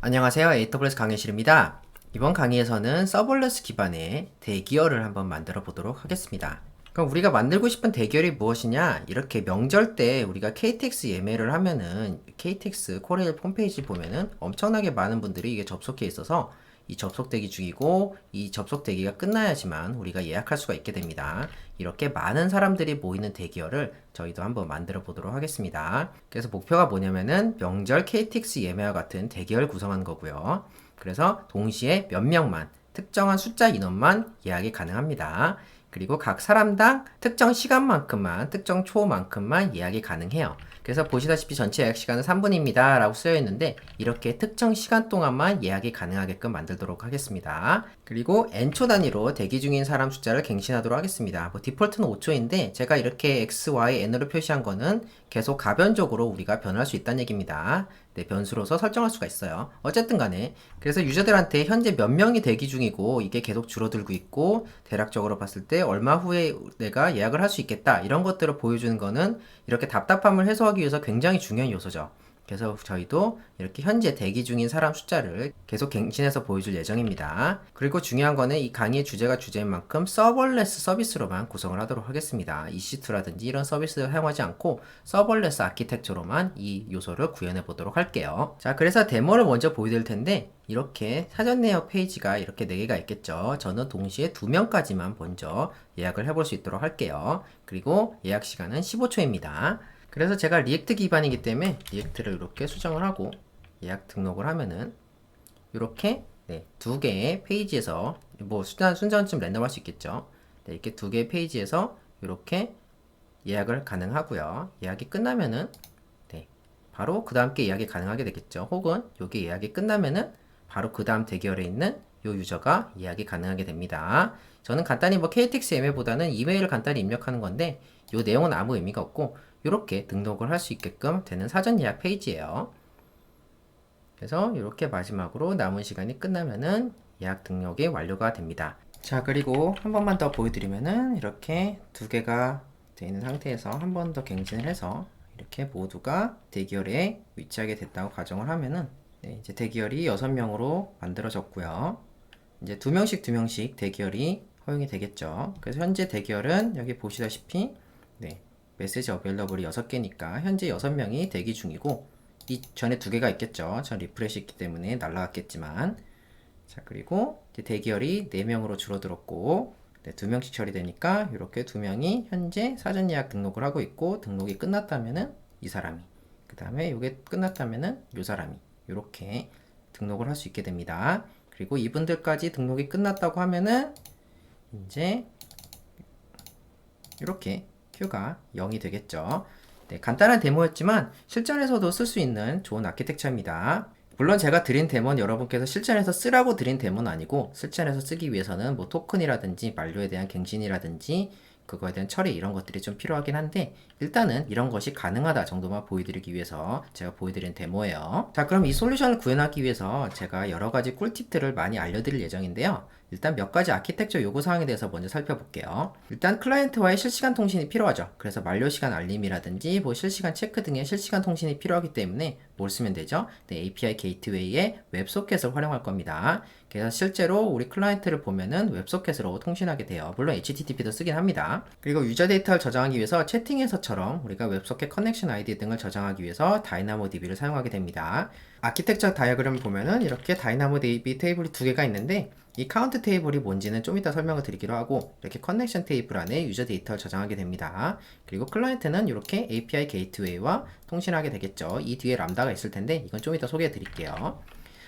안녕하세요. AWS 강의실입니다. 이번 강의에서는 서벌레스 기반의 대기열을 한번 만들어 보도록 하겠습니다. 그럼 우리가 만들고 싶은 대기열이 무엇이냐? 이렇게 명절 때 우리가 KTX 예매를 하면은 KTX 코레일 홈페이지 보면은 엄청나게 많은 분들이 이게 접속해 있어서 이 접속 대기 중이고 이 접속 대기가 끝나야지만 우리가 예약할 수가 있게 됩니다. 이렇게 많은 사람들이 모이는 대기열을 저희도 한번 만들어 보도록 하겠습니다. 그래서 목표가 뭐냐면은 명절 KTX 예매와 같은 대기열 구성하는 거고요. 그래서 동시에 몇 명만 특정한 숫자 인원만 예약이 가능합니다. 그리고 각 사람당 특정 시간만큼만, 특정 초만큼만 예약이 가능해요. 그래서 보시다시피 전체 예약 시간은 3분입니다 라고 쓰여 있는데 이렇게 특정 시간 동안만 예약이 가능하게끔 만들도록 하겠습니다. 그리고 n초 단위로 대기 중인 사람 숫자를 갱신하도록 하겠습니다. 디폴트는 5초인데 제가 이렇게 x, y, n으로 표시한 거는 계속 가변적으로 우리가 변할 수 있다는 얘기입니다. 네, 변수로서 설정할 수가 있어요. 어쨌든 간에 그래서 유저들한테 현재 몇 명이 대기 중이고 이게 계속 줄어들고 있고 대략적으로 봤을 때 얼마 후에 내가 예약을 할 수 있겠다 이런 것들을 보여주는 거는 이렇게 답답함을 해소하기 위해서 굉장히 중요한 요소죠. 그래서 저희도 이렇게 현재 대기 중인 사람 숫자를 계속 갱신해서 보여줄 예정입니다. 그리고 중요한 거는 이 강의의 주제가 주제인 만큼 서벌레스 서비스로만 구성을 하도록 하겠습니다. EC2라든지 이런 서비스를 사용하지 않고 서벌레스 아키텍처로만 이 요소를 구현해 보도록 할게요. 자, 그래서 데모를 먼저 보여드릴 텐데 이렇게 사전 내역 페이지가 이렇게 4개가 있겠죠. 저는 동시에 2명까지만 먼저 예약을 해볼 수 있도록 할게요. 그리고 예약 시간은 15초입니다. 그래서 제가 리액트 기반이기 때문에 리액트를 이렇게 수정을 하고 예약 등록을 하면은 이렇게 네, 2개의 페이지에서 뭐 순서쯤 랜덤할 수 있겠죠. 네, 이렇게 2개의 페이지에서 이렇게 예약을 가능하고요. 예약이 끝나면은 네, 바로 그 다음 게 예약이 가능하게 되겠죠. 혹은 여기 예약이 끝나면은 바로 그 다음 대기열에 있는 요 유저가 예약이 가능하게 됩니다. 저는 간단히 뭐 KTX 예매보다는 이메일을 간단히 입력하는 건데 요 내용은 아무 의미가 없고 이렇게 등록을 할 수 있게끔 되는 사전 예약 페이지예요. 그래서 이렇게 마지막으로 남은 시간이 끝나면은 예약 등록이 완료가 됩니다. 자, 그리고 한 번만 더 보여드리면은 이렇게 2개가 되어 있는 상태에서 한 번 더 갱신을 해서 이렇게 모두가 대기열에 위치하게 됐다고 가정을 하면은 네, 이제 대기열이 6명으로 만들어졌고요. 이제 2명씩 대기열이 허용이 되겠죠. 그래서 현재 대기열은 여기 보시다시피 네, 메시지 어베일러블이 6개니까 현재 6명이 대기 중이고 이 전에 2개가 있겠죠. 전 리프레시 했기 때문에 날라갔겠지만 자, 그리고 이제 대기열이 4명으로 줄어들었고 네, 2명씩 처리되니까 이렇게 2명이 현재 사전 예약 등록을 하고 있고 등록이 끝났다면은 이 사람이 그 다음에 이게 끝났다면은 이 사람이 이렇게 등록을 할 수 있게 됩니다. 그리고 이분들까지 등록이 끝났다고 하면은 이제 이렇게 큐가 0이 되겠죠. 네, 간단한 데모였지만 실전에서도 쓸 수 있는 좋은 아키텍처입니다. 물론 제가 드린 데모는 여러분께서 실전에서 쓰라고 드린 데모는 아니고 실전에서 쓰기 위해서는 뭐 토큰이라든지 만료에 대한 갱신이라든지 그거에 대한 처리 이런 것들이 좀 필요하긴 한데 일단은 이런 것이 가능하다 정도만 보여드리기 위해서 제가 보여드린 데모예요. 자, 그럼 이 솔루션을 구현하기 위해서 제가 여러가지 꿀팁들을 많이 알려드릴 예정인데요. 일단 몇 가지 아키텍처 요구사항에 대해서 먼저 살펴볼게요. 일단 클라이언트와의 실시간 통신이 필요하죠. 그래서 만료시간 알림이라든지 뭐 실시간 체크 등의 실시간 통신이 필요하기 때문에 뭘 쓰면 되죠? 네, API 게이트웨이의 웹소켓을 활용할 겁니다. 그래서 실제로 우리 클라이언트를 보면은 웹소켓으로 통신하게 돼요. 물론 HTTP도 쓰긴 합니다. 그리고 유저 데이터를 저장하기 위해서 채팅에서처럼 우리가 웹소켓 커넥션 아이디 등을 저장하기 위해서 다이나모DB를 사용하게 됩니다. 아키텍처 다이어그램을 보면은 이렇게 다이나모DB 테이블이 2개가 있는데 이 카운트 테이블이 뭔지는 좀 이따 설명을 드리기로 하고 이렇게 커넥션 테이블 안에 유저 데이터를 저장하게 됩니다. 그리고 클라이언트는 이렇게 API 게이트웨이와 통신하게 되겠죠. 이 뒤에 람다가 있을 텐데 이건 좀 이따 소개해 드릴게요.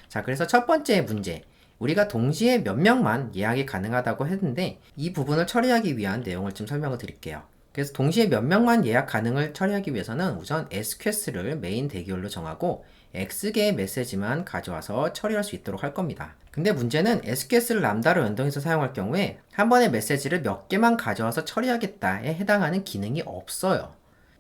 자, 그래서 첫 번째 문제. 우리가 동시에 몇 명만 예약이 가능하다고 했는데 이 부분을 처리하기 위한 내용을 좀 설명을 드릴게요. 그래서 동시에 몇 명만 예약 가능을 처리하기 위해서는 우선 SQS를 메인 대기열로 정하고 X개의 메시지만 가져와서 처리할 수 있도록 할 겁니다. 근데 문제는 SQS를 람다로 연동해서 사용할 경우에 한 번에 메시지를 몇 개만 가져와서 처리하겠다에 해당하는 기능이 없어요.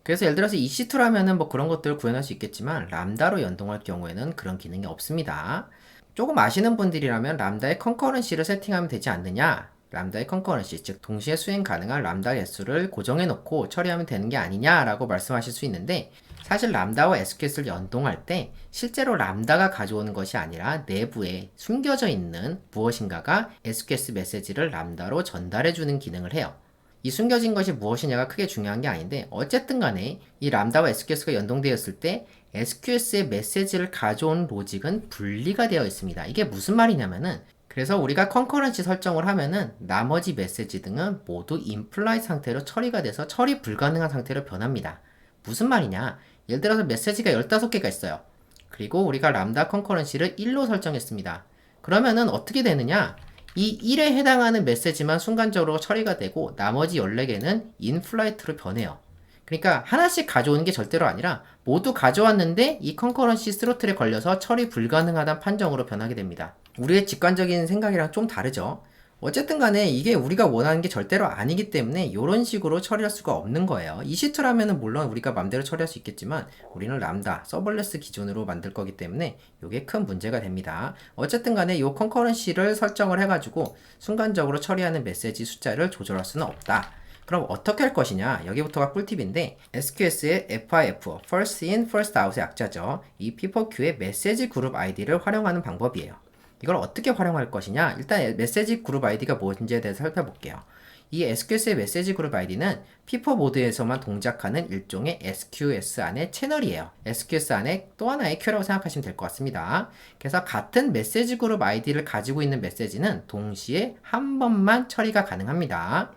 그래서 예를 들어서 EC2라면은 뭐 그런 것들을 구현할 수 있겠지만 람다로 연동할 경우에는 그런 기능이 없습니다. 조금 아시는 분들이라면 람다의 컨커런시를 세팅하면 되지 않느냐? 람다의 컨커런시, 즉 동시에 수행 가능한 람다 개수를 고정해 놓고 처리하면 되는 게 아니냐라고 말씀하실 수 있는데 사실 람다와 SQS를 연동할 때 실제로 람다가 가져오는 것이 아니라 내부에 숨겨져 있는 무엇인가가 SQS 메시지를 람다로 전달해주는 기능을 해요. 이 숨겨진 것이 무엇이냐가 크게 중요한 게 아닌데 어쨌든 간에 이 람다와 SQS가 연동되었을 때 SQS의 메시지를 가져온 로직은 분리가 되어 있습니다. 이게 무슨 말이냐면은 그래서 우리가 컨커런시 설정을 하면은 나머지 메시지 등은 모두 인플라이 상태로 처리가 돼서 처리 불가능한 상태로 변합니다. 무슨 말이냐? 예를 들어서 메시지가 15개가 있어요. 그리고 우리가 람다 컨커런시를 1로 설정했습니다. 그러면은 어떻게 되느냐? 이 1에 해당하는 메시지만 순간적으로 처리가 되고 나머지 14개는 인플라이트로 변해요. 그러니까 하나씩 가져오는 게 절대로 아니라 모두 가져왔는데 이 컨커런시 스로틀에 걸려서 처리 불가능하다는 판정으로 변하게 됩니다. 우리의 직관적인 생각이랑 좀 다르죠. 어쨌든 간에 이게 우리가 원하는 게 절대로 아니기 때문에 이런 식으로 처리할 수가 없는 거예요. EC2라면은 물론 우리가 맘대로 처리할 수 있겠지만 우리는 람다, 서벌레스 기준으로 만들 거기 때문에 이게 큰 문제가 됩니다. 어쨌든 간에 이 컨커런시를 설정을 해가지고 순간적으로 처리하는 메시지 숫자를 조절할 수는 없다. 그럼 어떻게 할 것이냐? 여기부터가 꿀팁인데 SQS의 FIF, First In, First Out의 약자죠. 이 P4Q의 메시지 그룹 아이디를 활용하는 방법이에요. 이걸 어떻게 활용할 것이냐? 일단 메시지 그룹 아이디가 뭔지에 대해서 살펴볼게요. 이 SQS의 메시지 그룹 아이디는 P4 모드에서만 동작하는 일종의 SQS 안의 채널이에요. SQS 안에 또 하나의 큐라고 생각하시면 될 것 같습니다. 그래서 같은 메시지 그룹 아이디를 가지고 있는 메시지는 동시에 한 번만 처리가 가능합니다.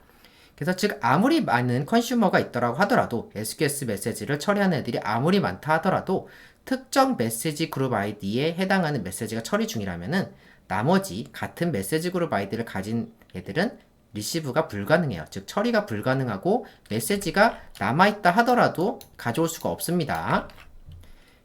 그래서 즉 아무리 많은 컨슈머가 있더라고 하더라도 SQS 메시지를 처리하는 애들이 아무리 많다 하더라도 특정 메시지 그룹 아이디에 해당하는 메시지가 처리 중이라면은 나머지 같은 메시지 그룹 아이디를 가진 애들은 리시브가 불가능해요. 즉 처리가 불가능하고 메시지가 남아있다 하더라도 가져올 수가 없습니다.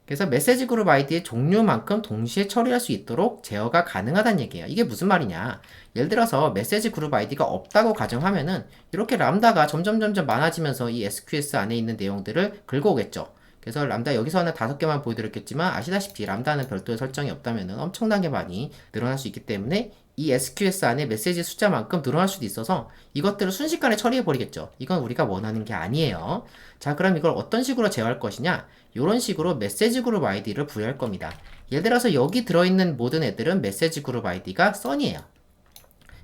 그래서 메시지 그룹 아이디의 종류만큼 동시에 처리할 수 있도록 제어가 가능하다는 얘기예요. 이게 무슨 말이냐? 예를 들어서 메시지 그룹 아이디가 없다고 가정하면은 이렇게 람다가 점점 많아지면서 이 SQS 안에 있는 내용들을 긁어오겠죠. 그래서 람다 여기서는 5개만 보여드렸겠지만 아시다시피 람다는 별도의 설정이 없다면 엄청나게 많이 늘어날 수 있기 때문에 이 SQS 안에 메시지 숫자만큼 늘어날 수도 있어서 이것들을 순식간에 처리해버리겠죠. 이건 우리가 원하는 게 아니에요. 자, 그럼 이걸 어떤 식으로 제어할 것이냐? 이런 식으로 메시지 그룹 아이디를 부여할 겁니다. 예를 들어서 여기 들어있는 모든 애들은 메시지 그룹 아이디가 sun이에요.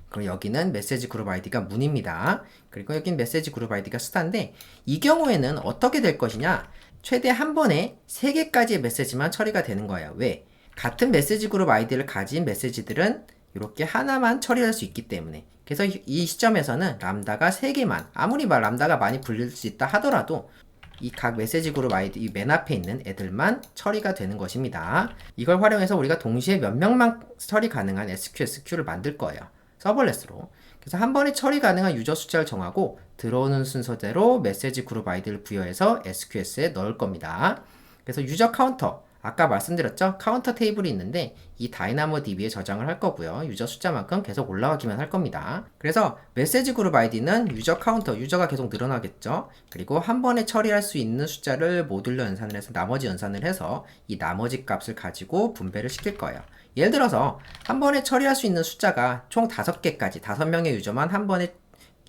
그리고 여기는 메시지 그룹 아이디가 문입니다. 그리고 여긴 메시지 그룹 아이디가 star인데 이 경우에는 어떻게 될 것이냐? 최대 한 번에 3개까지의 메시지만 처리가 되는 거예요. 왜? 같은 메시지 그룹 아이디를 가진 메시지들은 이렇게 하나만 처리할 수 있기 때문에. 그래서 이 시점에서는 람다가 3개만, 아무리 람다가 많이 불릴 수 있다 하더라도 이 각 메시지 그룹 아이디 맨 앞에 있는 애들만 처리가 되는 것입니다. 이걸 활용해서 우리가 동시에 몇 명만 처리 가능한 SQS 큐를 만들 거예요. 서벌레스로. 그래서 한 번에 처리 가능한 유저 숫자를 정하고 들어오는 순서대로 메시지 그룹 아이디를 부여해서 SQS에 넣을 겁니다. 그래서 유저 카운터, 아까 말씀드렸죠? 카운터 테이블이 있는데 이 다이나모 DB에 저장을 할 거고요. 유저 숫자만큼 계속 올라가기만 할 겁니다. 그래서 메시지 그룹 아이디는 유저 카운터, 유저가 계속 늘어나겠죠? 그리고 한 번에 처리할 수 있는 숫자를 모듈로 연산을 해서 나머지 연산을 해서 이 나머지 값을 가지고 분배를 시킬 거예요. 예를 들어서 한 번에 처리할 수 있는 숫자가 총 5개까지 5명의 유저만 한 번에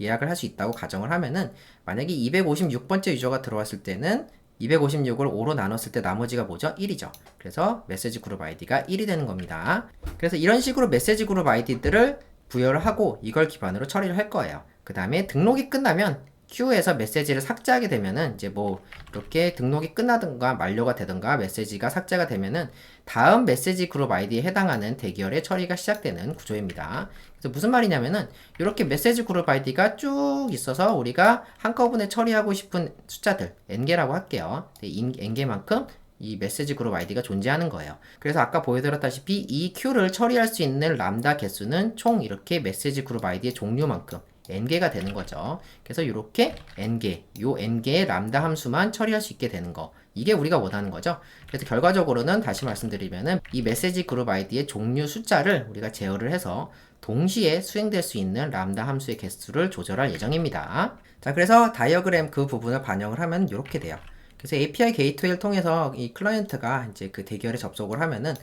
예약을 할 수 있다고 가정을 하면은 만약에 256번째 유저가 들어왔을 때는 256을 5로 나눴을 때 나머지가 뭐죠? 1이죠. 그래서 메시지 그룹 아이디가 1이 되는 겁니다. 그래서 이런 식으로 메시지 그룹 아이디들을 부여를 하고 이걸 기반으로 처리를 할 거예요. 그 다음에 등록이 끝나면 큐에서 메시지를 삭제하게 되면은 이제 뭐 이렇게 등록이 끝나든가 만료가 되든가 메시지가 삭제가 되면은 다음 메시지 그룹 아이디에 해당하는 대기열의 처리가 시작되는 구조입니다. 그래서 무슨 말이냐면은 이렇게 메시지 그룹 아이디가 쭉 있어서 우리가 한꺼번에 처리하고 싶은 숫자들 n개라고 할게요. n개만큼 이 메시지 그룹 아이디가 존재하는 거예요. 그래서 아까 보여드렸다시피 이 큐를 처리할 수 있는 람다 개수는 총 이렇게 메시지 그룹 아이디의 종류만큼 n개가 되는 거죠. 그래서 이렇게 n개, 요 n개의 람다 함수만 처리할 수 있게 되는 거. 이게 우리가 원하는 거죠. 그래서 결과적으로는 다시 말씀드리면은 이 메시지 그룹 아이디의 종류 숫자를 우리가 제어를 해서 동시에 수행될 수 있는 람다 함수의 개수를 조절할 예정입니다. 자, 그래서 다이어그램 그 부분을 반영을 하면 이렇게 돼요. 그래서 API 게이트웨이를 통해서 이 클라이언트가 이제 그 대기열에 접속을 하면은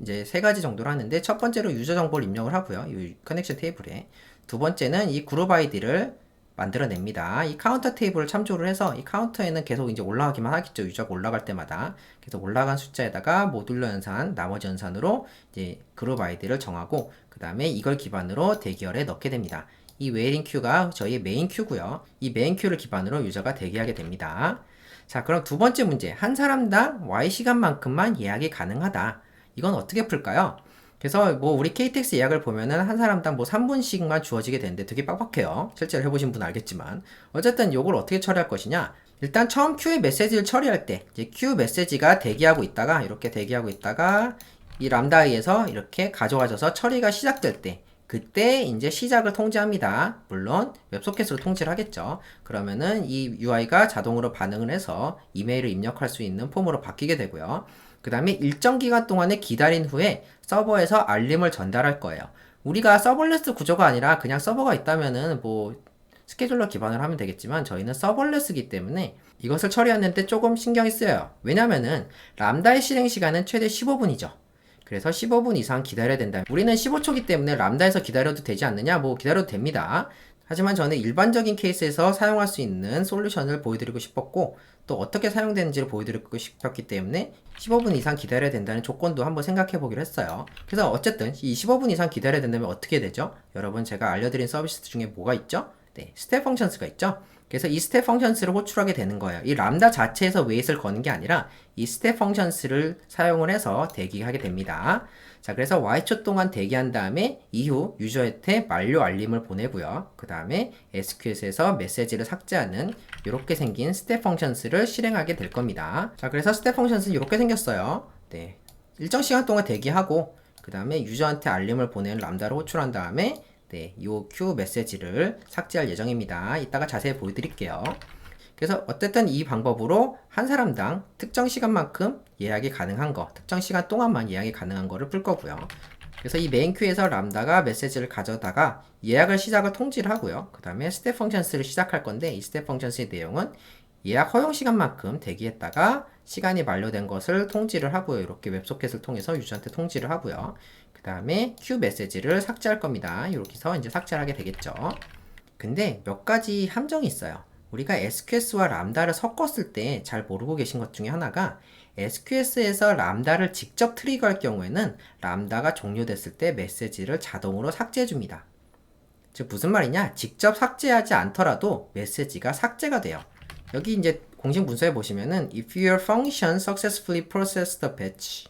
이제 3가지 정도를 하는데 첫 번째로 유저 정보를 입력을 하고요. 이 커넥션 테이블에. 두 번째는 이 그룹 아이디를 만들어냅니다. 이 카운터 테이블을 참조를 해서 이 카운터에는 계속 이제 올라가기만 하겠죠. 유저가 올라갈 때마다. 그래서 올라간 숫자에다가 모듈러 연산, 나머지 연산으로 이제 그룹 아이디를 정하고 그 다음에 이걸 기반으로 대기열에 넣게 됩니다. 이 웨이팅 큐가 저희의 메인 큐고요. 이 메인 큐를 기반으로 유저가 대기하게 됩니다. 자, 그럼 두 번째 문제. 한 사람당 Y 시간만큼만 예약이 가능하다. 이건 어떻게 풀까요? 그래서 뭐 우리 KTX 예약을 보면은 한 사람당 뭐 3분씩만 주어지게 되는데 되게 빡빡해요. 실제로 해보신 분 알겠지만. 어쨌든 이걸 어떻게 처리할 것이냐. 일단 처음 큐의 메시지를 처리할 때 이제 큐 메시지가 대기하고 있다가 이렇게 대기하고 있다가 이 람다에서 이렇게 가져와져서 처리가 시작될 때 그때 이제 시작을 통지합니다. 물론 웹소켓으로 통지를 하겠죠. 그러면은 이 UI가 자동으로 반응을 해서 이메일을 입력할 수 있는 폼으로 바뀌게 되고요. 그 다음에 일정 기간 동안에 기다린 후에 서버에서 알림을 전달할 거예요. 우리가 서버레스 구조가 아니라 그냥 서버가 있다면은 뭐 스케줄러 기반으로 하면 되겠지만 저희는 서버레스이기 때문에 이것을 처리하는데 조금 신경이 쓰여요. 왜냐면은 람다의 실행 시간은 최대 15분이죠. 그래서 15분 이상 기다려야 된다. 우리는 15초기 때문에 람다에서 기다려도 되지 않느냐? 뭐 기다려도 됩니다. 하지만 저는 일반적인 케이스에서 사용할 수 있는 솔루션을 보여드리고 싶었고 또 어떻게 사용되는지를 보여드리고 싶었기 때문에 15분 이상 기다려야 된다는 조건도 한번 생각해 보기로 했어요. 그래서 어쨌든 이 15분 이상 기다려야 된다면 어떻게 되죠? 여러분 제가 알려드린 서비스 중에 뭐가 있죠? 네, 스텝 펑션스가 있죠? 그래서 이 스텝 펑션스를 호출하게 되는 거예요. 이 람다 자체에서 웨이트를 거는 게 아니라 이 스텝 펑션스를 사용을 해서 대기하게 됩니다. 자, 그래서 Y초 동안 대기한 다음에 이후 유저한테 만료 알림을 보내고요. 그 다음에 SQL에서 메시지를 삭제하는 이렇게 생긴 스텝 펑션스를 실행하게 될 겁니다. 자, 그래서 스텝 펑션스는 이렇게 생겼어요. 네, 일정 시간 동안 대기하고 그 다음에 유저한테 알림을 보내는 람다를 호출한 다음에 네, 요 큐 메시지를 삭제할 예정입니다. 이따가 자세히 보여드릴게요. 그래서 어쨌든 이 방법으로 한 사람당 특정 시간만큼 예약이 가능한 거, 특정 시간 동안만 예약이 가능한 거를 풀 거고요. 그래서 이 메인 큐에서 람다가 메시지를 가져다가 예약을 시작을 통지를 하고요. 그 다음에 스텝 펑션스를 시작할 건데 이 스텝 펑션스의 내용은 예약 허용 시간만큼 대기했다가 시간이 만료된 것을 통지를 하고요. 이렇게 웹소켓을 통해서 유저한테 통지를 하고요. 그 다음에 큐 메시지를 삭제할 겁니다. 이렇게 해서 이제 삭제를 하게 되겠죠. 근데 몇 가지 함정이 있어요. 우리가 SQS와 람다를 섞었을 때 잘 모르고 계신 것 중에 하나가 SQS에서 람다를 직접 트리거할 경우에는 람다가 종료됐을 때 메시지를 자동으로 삭제해 줍니다. 즉 무슨 말이냐? 직접 삭제하지 않더라도 메시지가 삭제가 돼요. 여기 이제 공식 문서에 보시면은 if your function successfully processed the batch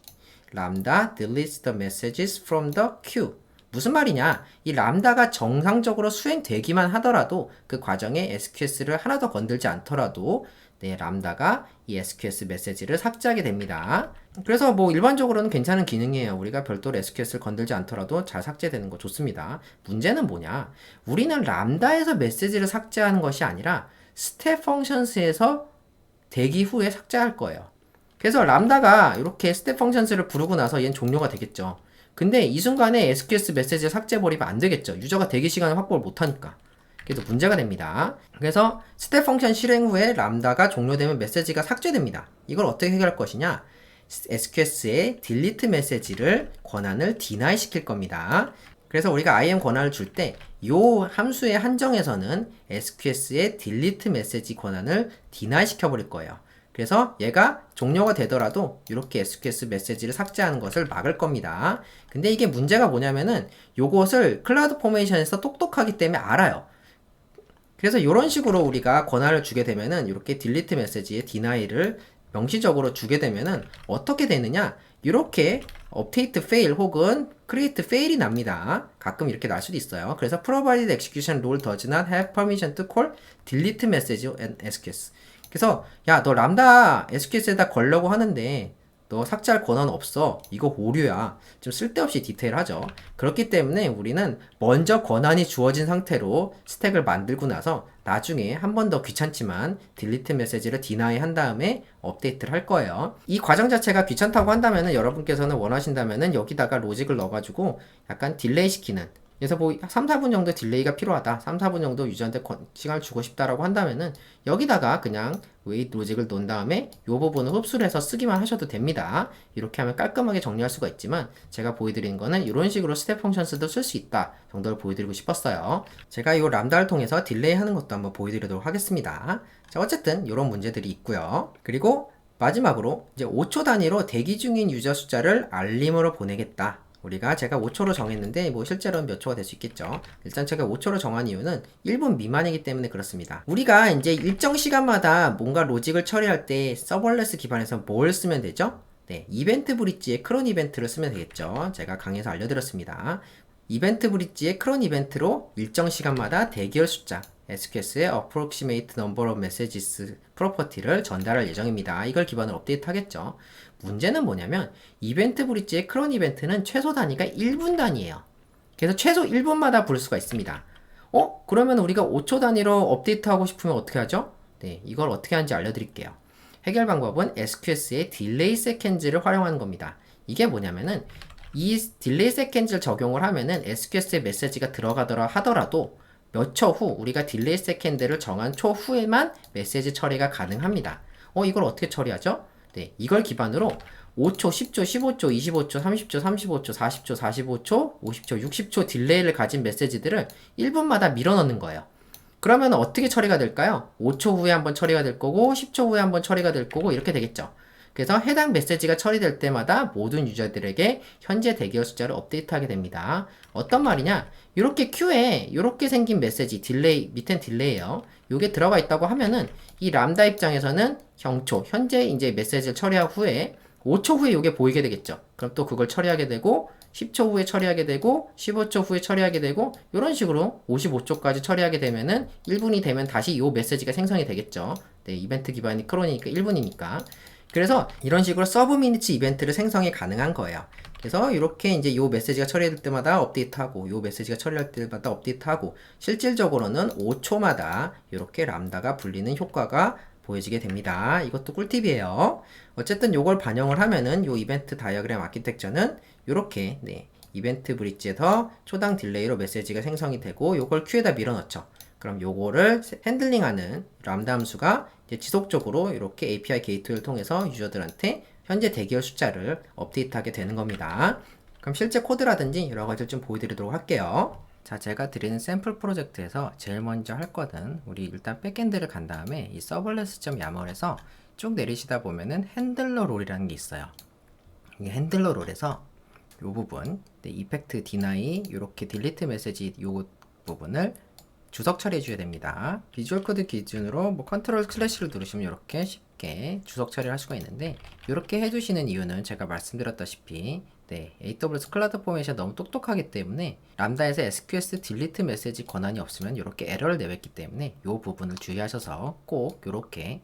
람다 deletes the messages from the queue. 무슨 말이냐? 이 람다가 정상적으로 수행되기만 하더라도 그 과정에 SQS를 하나 더 건들지 않더라도 네, 람다가 이 SQS 메시지를 삭제하게 됩니다. 그래서 뭐 일반적으로는 괜찮은 기능이에요. 우리가 별도로 SQS를 건들지 않더라도 잘 삭제되는 거 좋습니다. 문제는 뭐냐? 우리는 람다에서 메시지를 삭제하는 것이 아니라 스텝 펑션스에서 대기 후에 삭제할 거예요. 그래서 람다가 이렇게 스텝 펑션스를 부르고 나서 얘는 종료가 되겠죠. 근데 이 순간에 SQS 메시지를 삭제해버리면 안 되겠죠. 유저가 대기 시간을 확보를 못하니까. 그래서 문제가 됩니다. 그래서 스텝 펑션 실행 후에 람다가 종료되면 메시지가 삭제됩니다. 이걸 어떻게 해결할 것이냐? SQS에 delete 메시지를 권한을 deny 시킬 겁니다. 그래서 우리가 IAM 권한을 줄 때 이 함수의 한정에서는 SQS에 delete 메시지 권한을 deny 시켜버릴 거예요. 그래서 얘가 종료가 되더라도 이렇게 SQS 메시지를 삭제하는 것을 막을 겁니다. 근데 이게 문제가 뭐냐면은 요것을 클라우드 포메이션에서 똑똑하기 때문에 알아요. 그래서 이런 식으로 우리가 권한을 주게 되면은 이렇게 딜리트 메시지의 디나이를 명시적으로 주게 되면은 어떻게 되느냐? 이렇게 업데이트 페일 혹은 크리에이트 페일이 납니다. 가끔 이렇게 날 수도 있어요. 그래서 provided execution rule does not have permission to call delete message and SQS. 그래서 야, 너 람다 SQS에다 걸려고 하는데 너 삭제할 권한 없어. 이거 오류야. 좀 쓸데없이 디테일하죠. 그렇기 때문에 우리는 먼저 권한이 주어진 상태로 스택을 만들고 나서 나중에 한 번 더 귀찮지만 딜리트 메시지를 디나이 한 다음에 업데이트를 할 거예요. 이 과정 자체가 귀찮다고 한다면은 여러분께서는 원하신다면은 여기다가 로직을 넣어가지고 약간 딜레이 시키는 그래서 뭐 3, 4분 정도 딜레이가 필요하다. 3, 4분 정도 유저한테 시간을 주고 싶다라고 한다면은 여기다가 그냥 웨이트 로직을 놓은 다음에 이 부분을 흡수를 해서 쓰기만 하셔도 됩니다. 이렇게 하면 깔끔하게 정리할 수가 있지만 제가 보여드리는 거는 이런 식으로 스텝 펑션스도 쓸 수 있다 정도를 보여드리고 싶었어요. 제가 이 람다를 통해서 딜레이 하는 것도 한번 보여드리도록 하겠습니다. 자, 어쨌든 이런 문제들이 있고요. 그리고 마지막으로 이제 5초 단위로 대기 중인 유저 숫자를 알림으로 보내겠다. 우리가 제가 5초로 정했는데 뭐 실제로는 몇 초가 될 수 있겠죠. 일단 제가 5초로 정한 이유는 1분 미만이기 때문에 그렇습니다. 우리가 이제 일정 시간마다 뭔가 로직을 처리할 때 서버레스 기반에서 뭘 쓰면 되죠? 네, 이벤트 브릿지의 크론 이벤트를 쓰면 되겠죠. 제가 강의에서 알려드렸습니다. 이벤트 브릿지의 크론 이벤트로 일정 시간마다 대기열 숫자 SQS의 approximate number of messages 프로퍼티를 전달할 예정입니다. 이걸 기반으로 업데이트 하겠죠. 문제는 뭐냐면 이벤트 브릿지의 크론 이벤트는 최소 단위가 1분 단위예요. 그래서 최소 1분마다 부를 수가 있습니다. 그러면 우리가 5초 단위로 업데이트 하고 싶으면 어떻게 하죠? 네, 이걸 어떻게 하는지 알려드릴게요. 해결 방법은 SQS의 딜레이 세컨즈를 활용하는 겁니다. 이게 뭐냐면은 이 딜레이 세컨즈를 적용을 하면은 SQS의 메시지가 들어가더라 하더라도 몇 초 후 우리가 딜레이 세컨드를 정한 초 후에만 메시지 처리가 가능합니다. 이걸 어떻게 처리하죠? 네, 이걸 기반으로 5초, 10초, 15초, 25초, 30초, 35초, 40초, 45초, 50초, 60초 딜레이를 가진 메시지들을 1분마다 밀어넣는 거예요. 그러면 어떻게 처리가 될까요? 5초 후에 한번 처리가 될 거고 10초 후에 한번 처리가 될 거고 이렇게 되겠죠. 그래서 해당 메시지가 처리될 때마다 모든 유저들에게 현재 대기열 숫자를 업데이트하게 됩니다. 어떤 말이냐? 이렇게 큐에 이렇게 생긴 메시지 딜레이, 밑엔 딜레이예요. 요게 들어가 있다고 하면은 이 람다 입장에서는 경초, 현재 이제 메시지를 처리한 후에 5초 후에 요게 보이게 되겠죠. 그럼 또 그걸 처리하게 되고 10초 후에 처리하게 되고 15초 후에 처리하게 되고 이런 식으로 55초까지 처리하게 되면은 1분이 되면 다시 요 메시지가 생성이 되겠죠. 네, 이벤트 기반이 크로니까 1분이니까. 그래서 이런 식으로 서브 미니츠 이벤트를 생성이 가능한 거예요. 그래서 이렇게 이제 요 메시지가 처리될 때마다 업데이트하고 요 메시지가 처리할 때마다 업데이트하고 실질적으로는 5초마다 이렇게 람다가 불리는 효과가 보여지게 됩니다. 이것도 꿀팁이에요. 어쨌든 요걸 반영을 하면은 요 이벤트 다이어그램 아키텍처는 요렇게 네, 이벤트 브릿지에서 초당 딜레이로 메시지가 생성이 되고 요걸 큐에다 밀어넣죠. 그럼 요거를 핸들링하는 람다 함수가 이제 지속적으로 이렇게 API 게이트웨이를 통해서 유저들한테 현재 대기열 숫자를 업데이트하게 되는 겁니다. 그럼 실제 코드라든지 여러 가지를 좀 보여드리도록 할게요. 자, 제가 드리는 샘플 프로젝트에서 제일 먼저 할 거는 우리 일단 백엔드를 간 다음에 이 serverless.yamal에서 쭉 내리시다 보면은 핸들러 롤이라는 게 있어요. 이 핸들러 롤에서 요 부분, 네, 이펙트 디나이, 요렇게 딜리트 메시지 요 부분을 주석 처리해 줘야 됩니다. 비주얼 코드 기준으로 뭐 컨트롤 슬래시를 누르시면 이렇게 쉽게 주석 처리를 할 수가 있는데 이렇게 해주시는 이유는 제가 말씀드렸다시피 네, AWS 클라우드 포메이션 너무 똑똑하기 때문에 람다에서 SQS 딜리트 메시지 권한이 없으면 이렇게 에러를 내뱉기 때문에 이 부분을 주의하셔서 꼭 이렇게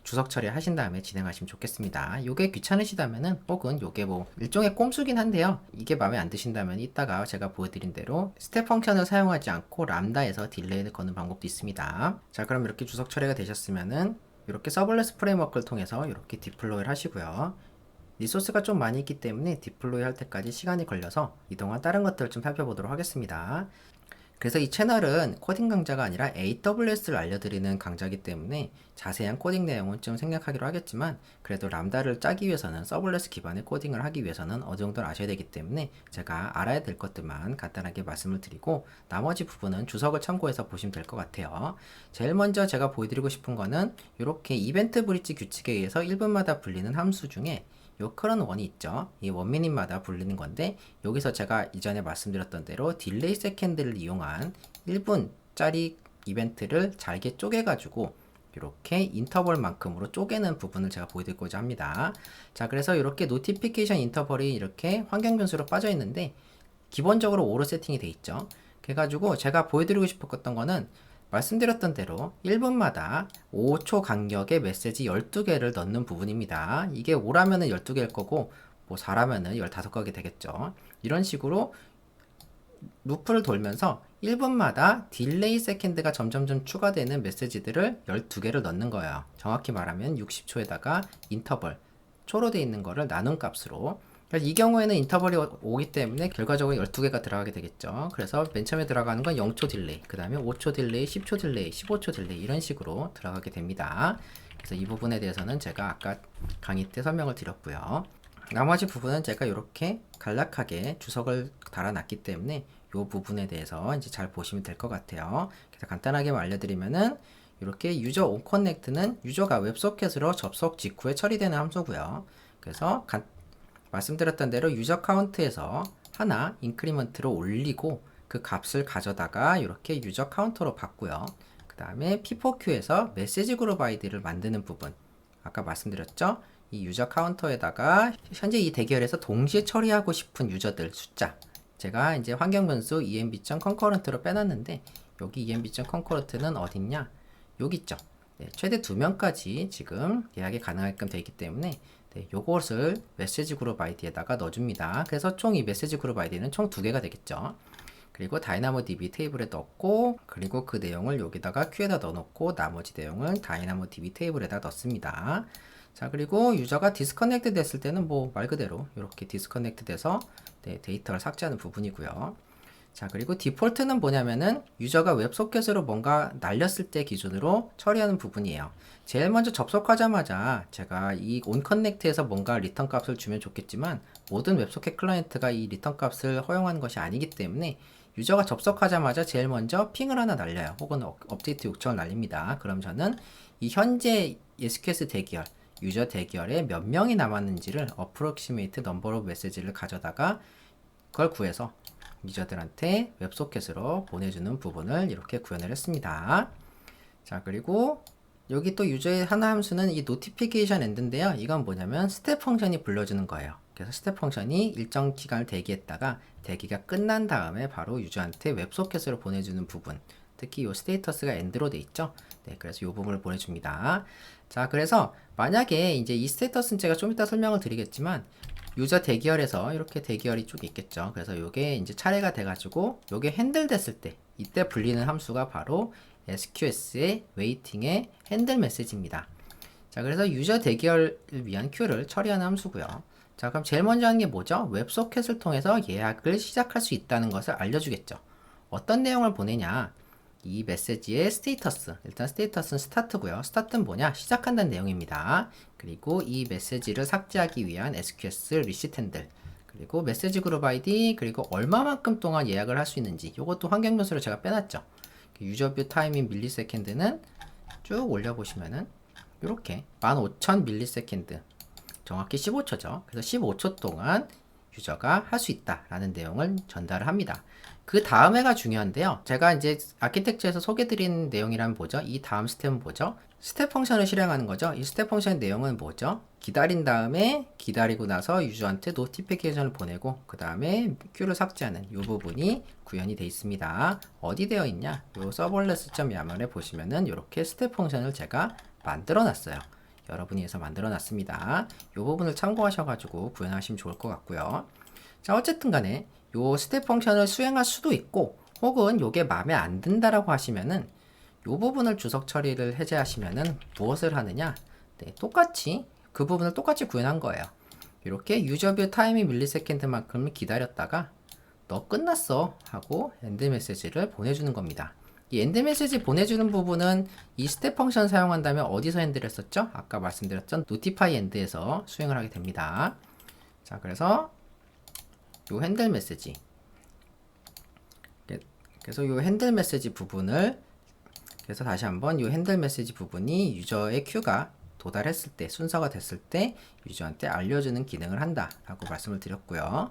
주석 처리 하신 다음에 진행하시면 좋겠습니다. 요게 귀찮으시다면은 혹은 요게 뭐 일종의 꼼수긴 한데요. 이게 마음에 안 드신다면 이따가 제가 보여드린 대로 스텝 펑션을 사용하지 않고 람다에서 딜레이를 거는 방법도 있습니다. 자, 그럼 이렇게 주석 처리가 되셨으면은 이렇게 서블레스 프레임워크를 통해서 이렇게 디플로이를 하시고요. 리소스가 좀 많이 있기 때문에 디플로이 할 때까지 시간이 걸려서 이동안 다른 것들을 좀 살펴보도록 하겠습니다. 그래서 이 채널은 코딩 강좌가 아니라 AWS를 알려드리는 강좌이기 때문에 자세한 코딩 내용은 좀 생략하기로 하겠지만 그래도 람다를 짜기 위해서는 서블레스 기반의 코딩을 하기 위해서는 어느 정도는 아셔야 되기 때문에 제가 알아야 될 것들만 간단하게 말씀을 드리고 나머지 부분은 주석을 참고해서 보시면 될 것 같아요. 제일 먼저 제가 보여드리고 싶은 거는 이렇게 이벤트 브릿지 규칙에 의해서 1분마다 불리는 함수 중에 요 크런 원이 있죠. 이 원미닛마다 불리는 건데 여기서 제가 이전에 말씀드렸던 대로 딜레이 세컨드를 이용한 1분짜리 이벤트를 잘게 쪼개가지고 이렇게 인터벌만큼으로 쪼개는 부분을 제가 보여드리고자 합니다. 자, 그래서 이렇게 노티피케이션 인터벌이 이렇게 환경 변수로 빠져 있는데 기본적으로 5로 세팅이 돼 있죠. 그래가지고 제가 보여드리고 싶었던 거는 말씀드렸던 대로 1분마다 5초 간격의 메시지 12개를 넣는 부분입니다. 이게 5라면은 12개일 거고 뭐 4라면은 15개가 되겠죠. 이런 식으로 루프를 돌면서 1분마다 딜레이 세컨드가 점점점 추가되는 메시지들을 12개를 넣는 거예요. 정확히 말하면 60초에다가 인터벌 초로 되어 있는 거를 나눈 값으로 그래서 이 경우에는 인터벌이 오기 때문에 결과적으로 12개가 들어가게 되겠죠. 그래서 맨 처음에 들어가는 건 0초 딜레이, 그 다음에 5초 딜레이, 10초 딜레이, 15초 딜레이 이런 식으로 들어가게 됩니다. 그래서 이 부분에 대해서는 제가 아까 강의 때 설명을 드렸고요. 나머지 부분은 제가 이렇게 간략하게 주석을 달아놨기 때문에 이 부분에 대해서 이제 잘 보시면 될 것 같아요. 그래서 간단하게 알려드리면은 이렇게 유저 onConnect는 유저가 웹소켓으로 접속 직후에 처리되는 함수고요. 그래서 말씀드렸던 대로 유저 카운트에서 하나 인크리먼트로 올리고 그 값을 가져다가 이렇게 유저 카운터로 바꾸요. 그 다음에 P4Q에서 메시지 그룹 아이디를 만드는 부분, 아까 말씀드렸죠? 이 유저 카운터에다가 현재 이 대결에서 동시에 처리하고 싶은 유저들 숫자, 제가 이제 환경 변수 env.concurrent로 빼놨는데 여기 env.concurrent는 어딨냐? 여기 있죠. 네, 최대 2명까지 지금 예약이 가능하게끔 되어 있기 때문에 네, 요것을 메시지 그룹 아이디에다가 넣어줍니다. 그래서 총 이 메시지 그룹 아이디는 총 2개가 되겠죠. 그리고 다이나모DB 테이블에 넣고, 그리고 그 내용을 여기다가 Q에다 넣어놓고 나머지 내용을 다이나모DB 테이블에다 넣습니다. 자, 그리고 유저가 디스커넥트 됐을 때는 뭐 말 그대로 이렇게 디스커넥트 돼서 네, 데이터를 삭제하는 부분이고요. 자, 그리고 디폴트는 뭐냐면은 유저가 웹소켓으로 뭔가 날렸을 때 기준으로 처리하는 부분이에요. 제일 먼저 접속하자마자 제가 이 onConnect에서 뭔가 리턴 값을 주면 좋겠지만 모든 웹소켓 클라이언트가 이 리턴 값을 허용하는 것이 아니기 때문에 유저가 접속하자마자 제일 먼저 핑을 하나 날려요. 혹은 업데이트 요청을 날립니다. 그럼 저는 이 현재 SQS 대기열, 유저 대기열에 몇 명이 남았는지를 approximate number of message를 가져다가 그걸 구해서 유저들한테 웹소켓으로 보내주는 부분을 이렇게 구현을 했습니다. 자, 그리고 여기 또 유저의 하나 함수는 이 notification end인데요. 이건 뭐냐면 스텝 펑션이 불러주는 거예요. 그래서 스텝 펑션이 일정 기간을 대기했다가 대기가 끝난 다음에 바로 유저한테 웹소켓으로 보내주는 부분, 특히 이 스테이터스가 end로 돼 있죠. 네, 그래서 이 부분을 보내줍니다. 자, 그래서 만약에 이제 이 스테이터스는 제가 좀 이따 설명을 드리겠지만 유저 대기열에서 이렇게 대기열이 쭉 있겠죠. 그래서 요게 이제 차례가 돼가지고 요게 핸들 됐을 때 이때 불리는 함수가 바로 SQS의 웨이팅의 핸들 메시지입니다. 자, 그래서 유저 대기열을 위한 큐를 처리하는 함수고요. 자, 그럼 제일 먼저 하는 게 뭐죠? 웹소켓을 통해서 예약을 시작할 수 있다는 것을 알려주겠죠. 어떤 내용을 보내냐? 이 메시지의 스테이터스, 일단 스테이터스는 스타트고요. 스타트는 뭐냐? 시작한다는 내용입니다. 그리고 이 메시지를 삭제하기 위한 SQS 리시트 핸들, 그리고 메시지 그룹 아이디, 그리고 얼마만큼 동안 예약을 할 수 있는지, 이것도 환경 변수로 제가 빼놨죠. 유저뷰 타임인 밀리세컨드는 쭉 올려보시면은 이렇게 15,000 밀리세컨드, 정확히 15초죠. 그래서 15초 동안 유저가 할 수 있다라는 내용을 전달을 합니다. 그 다음에가 중요한데요. 제가 이제 아키텍처에서 소개드린 내용이라면 뭐죠? 이 다음 스텝은 뭐죠? 스텝 펑션을 실행하는 거죠. 이 스텝 펑션 내용은 뭐죠? 기다린 다음에 기다리고 나서 유저한테 노티피케이션을 보내고 그 다음에 큐를 삭제하는 이 부분이 구현이 되어 있습니다. 어디 되어 있냐? 이 serverless.yamal에 보시면은 이렇게 스텝 펑션을 제가 만들어 놨어요. 여러분이 해서 만들어 놨습니다. 이 부분을 참고하셔가지고 구현하시면 좋을 것 같고요. 자, 어쨌든 간에 요 스텝 펑션을 수행할 수도 있고, 혹은 요게 마음에 안 든다라고 하시면은 요 부분을 주석 처리를 해제하시면은 무엇을 하느냐? 네, 똑같이 그 부분을 똑같이 구현한 거예요. 이렇게 유저뷰 타이밍 밀리세컨드만큼 기다렸다가 너 끝났어 하고 엔드 메시지를 보내주는 겁니다. 이 엔드 메시지 보내주는 부분은 이 스텝 펑션 사용한다면 어디서 핸들을 했었죠? 아까 말씀드렸던 notify end에서 수행을 하게 됩니다. 자, 그래서 요 핸들 메시지, 그래서 요 핸들 메시지 부분을, 그래서 다시 한번 요 핸들 메시지 부분이 유저의 큐가 도달했을 때, 순서가 됐을 때 유저한테 알려주는 기능을 한다 라고 말씀을 드렸고요.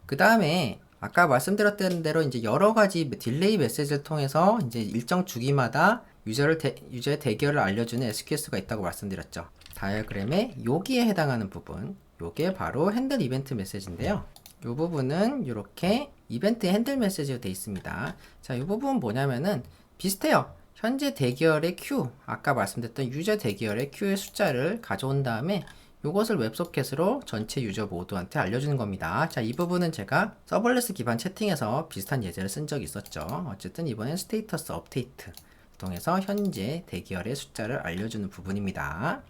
그 다음에 아까 말씀드렸던 대로 이제 여러 가지 딜레이 메시지를 통해서 이제 일정 주기마다 유저의 대결을 알려주는 SQS가 있다고 말씀드렸죠. 다이어그램에 여기에 해당하는 부분, 요게 바로 핸들 이벤트 메시지인데요. 이 부분은 이렇게 이벤트 핸들 메시지로 되어 있습니다. 자, 이 부분은 뭐냐면은 비슷해요. 현재 대기열의 q, 아까 말씀드렸던 유저 대기열의 q의 숫자를 가져온 다음에 이것을 웹소켓으로 전체 유저 모두한테 알려주는 겁니다. 자, 이 부분은 제가 서벌레스 기반 채팅에서 비슷한 예제를 쓴 적이 있었죠. 어쨌든 이번엔 스테이터스 업데이트 통해서 현재 대기열의 숫자를 알려주는 부분입니다.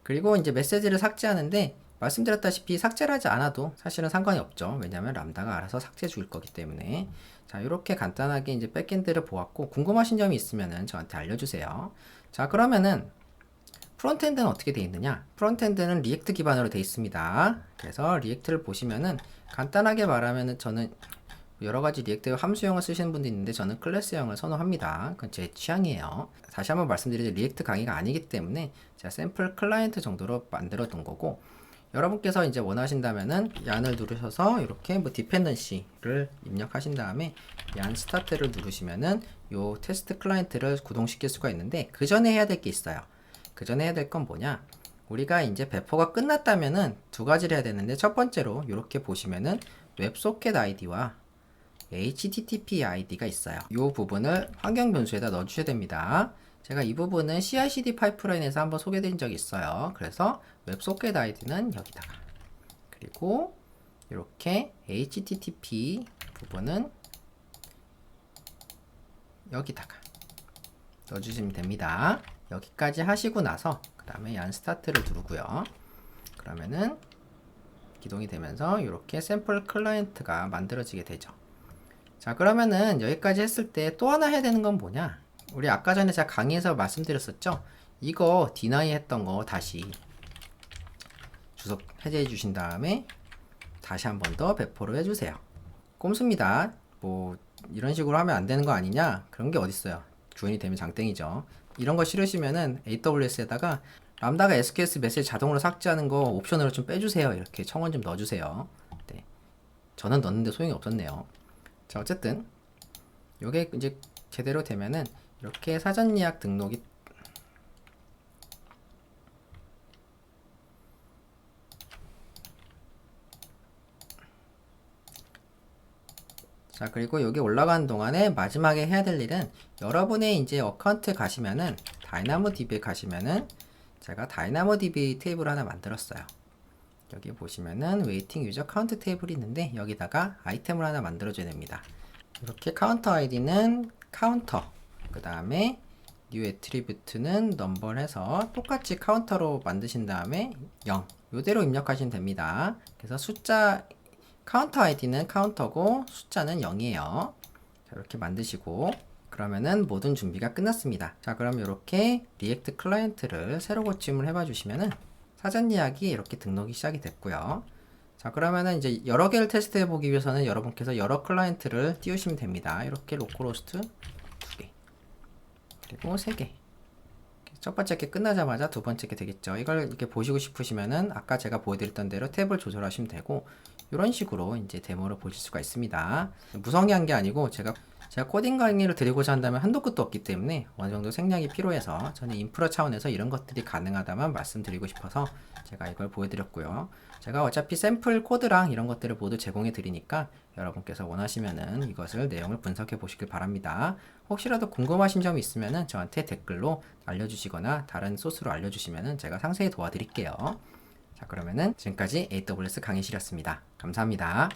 그리고 이제 메시지를 삭제하는데 말씀드렸다시피 삭제를 하지 않아도 사실은 상관이 없죠. 왜냐하면 람다가 알아서 삭제해 줄 거기 때문에. 자, 이렇게 간단하게 이제 백엔드를 보았고, 궁금하신 점이 있으면은 저한테 알려주세요. 자, 그러면은 프론트엔드는 어떻게 되어 있느냐? 프론트엔드는 리액트 기반으로 되어 있습니다. 그래서 리액트를 보시면은 간단하게 말하면은 저는 여러 가지 리액트 함수형을 쓰시는 분도 있는데 저는 클래스형을 선호합니다. 그건 제 취향이에요. 다시 한번 말씀드리죠. 리액트 강의가 아니기 때문에 제가 샘플 클라이언트 정도로 만들어 둔 거고, 여러분께서 이제 원하신다면은 얀을 누르셔서 이렇게 뭐 디펜던시를 입력하신 다음에 얀 스타트를 누르시면은 요 테스트 클라이언트를 구동시킬 수가 있는데, 그 전에 해야 될 게 있어요. 그 전에 해야 될 건 뭐냐? 우리가 이제 배포가 끝났다면은 두 가지를 해야 되는데, 첫 번째로 이렇게 보시면은 웹소켓 아이디와 HTTP 아이디가 있어요. 이 부분을 환경 변수에다 넣어주셔야 됩니다. 제가 이 부분은 CI/CD 파이프라인에서 한번 소개드린 적이 있어요. 그래서 웹소켓 아이디는 여기다가, 그리고 이렇게 HTTP 부분은 여기다가 넣어주시면 됩니다. 여기까지 하시고 나서 그 다음에 얀 스타트를 누르고요. 그러면은 기동이 되면서 이렇게 샘플 클라이언트가 만들어지게 되죠. 자, 그러면은 여기까지 했을 때 또 하나 해야 되는 건 뭐냐? 우리 아까 전에 제가 강의에서 말씀드렸었죠? 이거 디나이 했던 거 다시 주석 해제해 주신 다음에 다시 한 번 더 배포를 해주세요. 꼼수입니다. 뭐 이런 식으로 하면 안 되는 거 아니냐? 그런 게 어딨어요. 주인이 되면 장땡이죠. 이런 거 싫으시면은 AWS에다가 람다가 SQS 메시지 자동으로 삭제하는 거 옵션으로 좀 빼주세요. 이렇게 청원 좀 넣어주세요. 네. 저는 넣었는데 소용이 없었네요. 자, 어쨌든 요게 이제 제대로 되면은 이렇게 사전 예약 등록이 자, 그리고 여기 올라가는 동안에 마지막에 해야 될 일은, 여러분의 이제 어카운트에 가시면은 다이나모DB에 가시면은 제가 다이나모DB 테이블 하나 만들었어요. 여기 보시면은 웨이팅 유저 카운트 테이블이 있는데 여기다가 아이템을 하나 만들어 줘야 됩니다. 이렇게 카운터 아이디는 카운터, 그 다음에 뉴 애트리뷰트는 넘버를 해서 똑같이 카운터로 만드신 다음에 0 요대로 입력하시면 됩니다. 그래서 숫자 카운터 아이디는 카운터고 숫자는 0이에요. 자, 이렇게 만드시고 그러면은 모든 준비가 끝났습니다. 자, 그럼 이렇게 리액트 클라이언트를 새로 고침을 해봐 주시면은 사전 예약이 이렇게 등록이 시작이 됐고요. 자, 그러면은 이제 여러 개를 테스트해 보기 위해서는 여러분께서 여러 클라이언트를 띄우시면 됩니다. 이렇게 로컬호스트 2개, 그리고 3개. 첫 번째 게 끝나자마자 두 번째 게 되겠죠. 이걸 이렇게 보시고 싶으시면은 아까 제가 보여드렸던 대로 탭을 조절하시면 되고, 이런 식으로 이제 데모를 보실 수가 있습니다. 무성의한 게 아니고 제가 코딩 강의를 드리고자 한다면 한도 끝도 없기 때문에 어느 정도 생략이 필요해서 저는 인프라 차원에서 이런 것들이 가능하다만 말씀드리고 싶어서 제가 이걸 보여드렸고요. 제가 어차피 샘플 코드랑 이런 것들을 모두 제공해 드리니까 여러분께서 원하시면은 이것을 내용을 분석해 보시길 바랍니다. 혹시라도 궁금하신 점이 있으면은 저한테 댓글로 알려주시거나 다른 소스로 알려주시면은 제가 상세히 도와드릴게요. 자, 그러면은 지금까지 AWS 강의실이었습니다. 감사합니다.